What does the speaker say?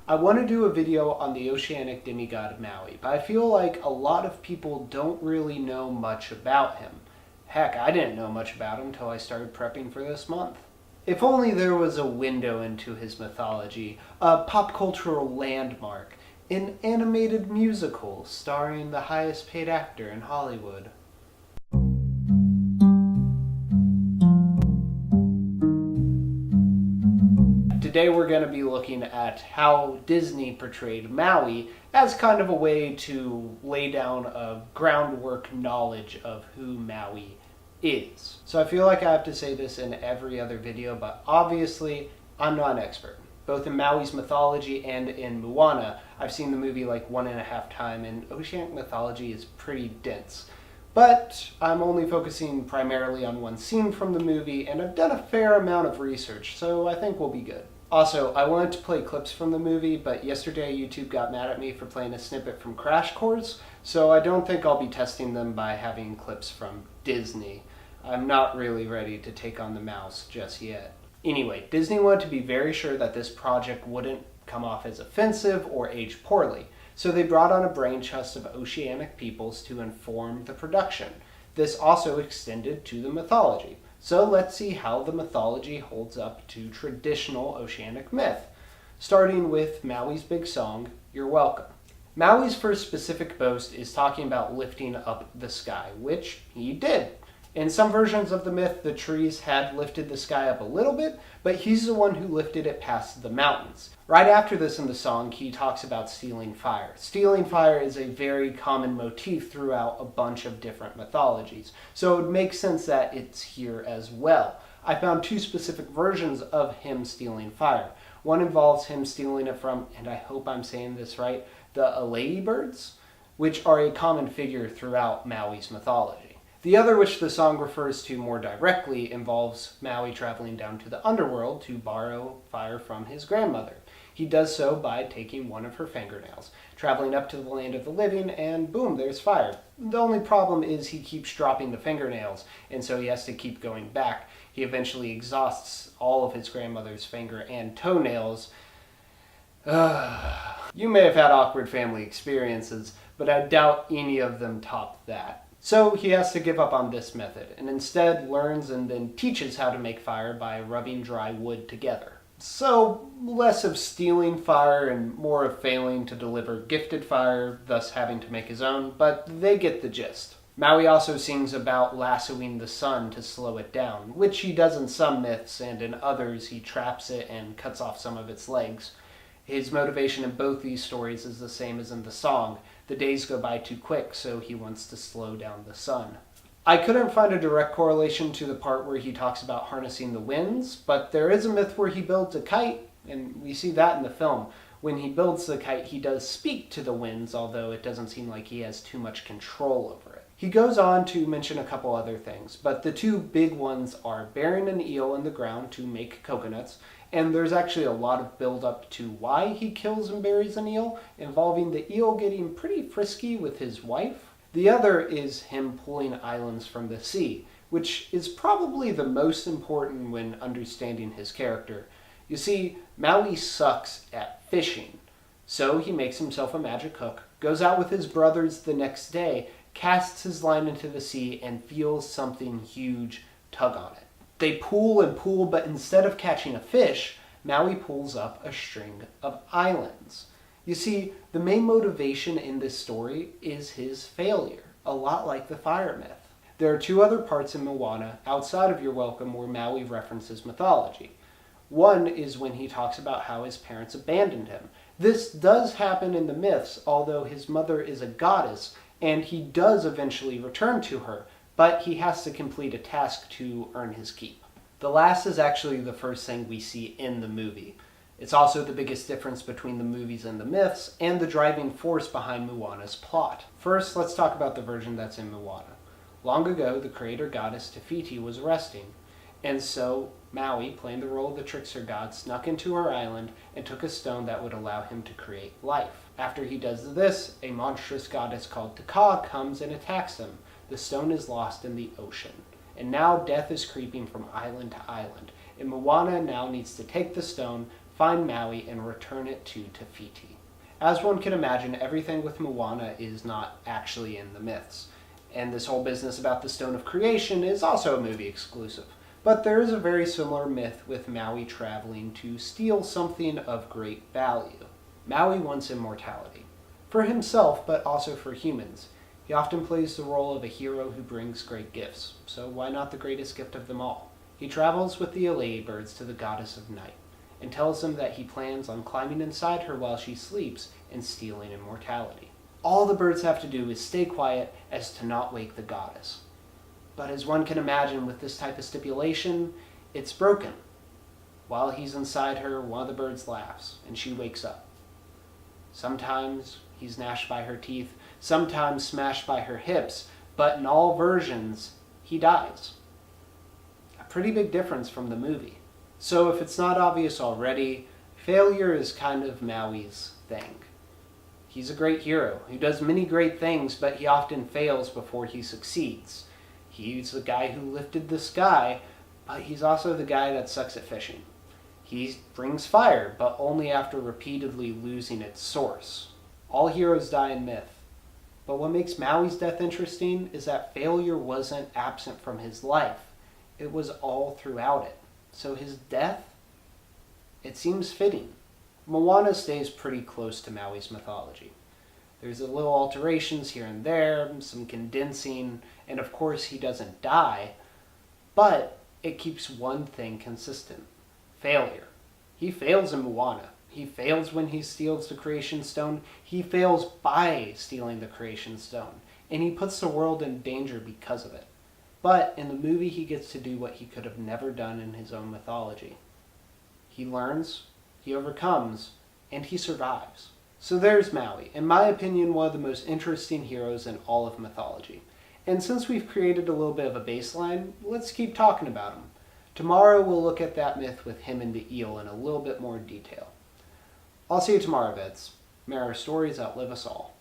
I want to do a video on the oceanic demigod Maui, but I feel like a lot of people don't really know much about him. Heck, I didn't know much about him until I started prepping for this month. If only there was a window into his mythology, a pop cultural landmark, an animated musical starring the highest paid actor in Hollywood. Today we're going to be looking at how Disney portrayed Maui as kind of a way to lay down a groundwork knowledge of who Maui is. So I feel like I have to say this in every other video, but obviously I'm not an expert. Both in Maui's mythology and in Moana, I've seen the movie like 1.5 times, and oceanic mythology is pretty dense. But I'm only focusing primarily on one scene from the movie, and I've done a fair amount of research, so I think we'll be good. Also, I wanted to play clips from the movie, but yesterday YouTube got mad at me for playing a snippet from Crash Course, so I don't think I'll be testing them by having clips from Disney. I'm not really ready to take on the mouse just yet. Anyway, Disney wanted to be very sure that this project wouldn't come off as offensive or age poorly, so they brought on a brain trust of oceanic peoples to inform the production. This also extended to the mythology. So let's see how the mythology holds up to traditional oceanic myth, starting with Maui's big song, You're Welcome. Maui's first specific boast is talking about lifting up the sky, which he did. In some versions of the myth, the trees had lifted the sky up a little bit, but he's the one who lifted it past the mountains. Right after this in the song, he talks about stealing fire. Stealing fire is a very common motif throughout a bunch of different mythologies, so it would make sense that it's here as well. I found 2 specific versions of him stealing fire. One involves him stealing it from, and I hope I'm saying this right, the ladybirds, which are a common figure throughout Maui's mythology. The other, which the song refers to more directly, involves Maui traveling down to the underworld to borrow fire from his grandmother. He does so by taking one of her fingernails, traveling up to the land of the living, and boom, there's fire. The only problem is he keeps dropping the fingernails, and so he has to keep going back. He eventually exhausts all of his grandmother's finger and toenails. You may have had awkward family experiences, but I doubt any of them top that. So he has to give up on this method, and instead learns and then teaches how to make fire by rubbing dry wood together. So less of stealing fire and more of failing to deliver gifted fire, thus having to make his own, but they get the gist. Maui also sings about lassoing the sun to slow it down, which he does in some myths, and in others he traps it and cuts off some of its legs. His motivation in both these stories is the same as in the song. The days go by too quick, so he wants to slow down the sun. I couldn't find a direct correlation to the part where he talks about harnessing the winds, but there is a myth where he builds a kite, and we see that in the film. When he builds the kite, he does speak to the winds, although it doesn't seem like he has too much control over it. He goes on to mention a couple other things, but the 2 big ones are burying an eel in the ground to make coconuts, and there's actually a lot of build-up to why he kills and buries an eel, involving the eel getting pretty frisky with his wife. The other is him pulling islands from the sea, which is probably the most important when understanding his character. You see, Maui sucks at fishing, so he makes himself a magic hook, goes out with his brothers the next day, casts his line into the sea, and feels something huge tug on it. They pull and pull, but instead of catching a fish, Maui pulls up a string of islands. You see, the main motivation in this story is his failure, a lot like the fire myth. There are 2 other parts in Moana outside of You're Welcome where Maui references mythology. One is when he talks about how his parents abandoned him. This does happen in the myths, although his mother is a goddess, and he does eventually return to her, but he has to complete a task to earn his keep. The last is actually the first thing we see in the movie. It's also the biggest difference between the movies and the myths, and the driving force behind Moana's plot. First, let's talk about the version that's in Moana. Long ago, the creator goddess Te Fiti was resting, and so Maui, playing the role of the trickster god, snuck into her island and took a stone that would allow him to create life. After he does this, a monstrous goddess called Te Kā comes and attacks him. The stone is lost in the ocean, and now death is creeping from island to island, and Moana now needs to take the stone, find Maui, and return it to Te Fiti. As one can imagine, everything with Moana is not actually in the myths, and this whole business about the Stone of Creation is also a movie exclusive. But there is a very similar myth with Maui traveling to steal something of great value. Maui wants immortality. For himself, but also for humans. He often plays the role of a hero who brings great gifts, so why not the greatest gift of them all? He travels with the Alei birds to the goddess of night, and tells them that he plans on climbing inside her while she sleeps and stealing immortality. All the birds have to do is stay quiet as to not wake the goddess. But as one can imagine with this type of stipulation, it's broken. While he's inside her, one of the birds laughs, and she wakes up. Sometimes he's gnashed by her teeth, sometimes smashed by her hips, but in all versions, he dies. A pretty big difference from the movie. So if it's not obvious already, failure is kind of Maui's thing. He's a great hero who does many great things, but he often fails before he succeeds. He's the guy who lifted the sky, but he's also the guy that sucks at fishing. He brings fire, but only after repeatedly losing its source. All heroes die in myth. But what makes Maui's death interesting is that failure wasn't absent from his life. It was all throughout it. So his death, it seems fitting. Moana stays pretty close to Maui's mythology. There's a little alterations here and there, some condensing, and of course he doesn't die, but it keeps one thing consistent. Failure. He fails in Moana. He fails when he steals the Creation Stone. He fails by stealing the Creation Stone. And he puts the world in danger because of it. But in the movie he gets to do what he could have never done in his own mythology. He learns, he overcomes, and he survives. So there's Maui, in my opinion one of the most interesting heroes in all of mythology. And since we've created a little bit of a baseline, let's keep talking about him. Tomorrow we'll look at that myth with him and the eel in a little bit more detail. I'll see you tomorrow, VEDS. May our stories outlive us all.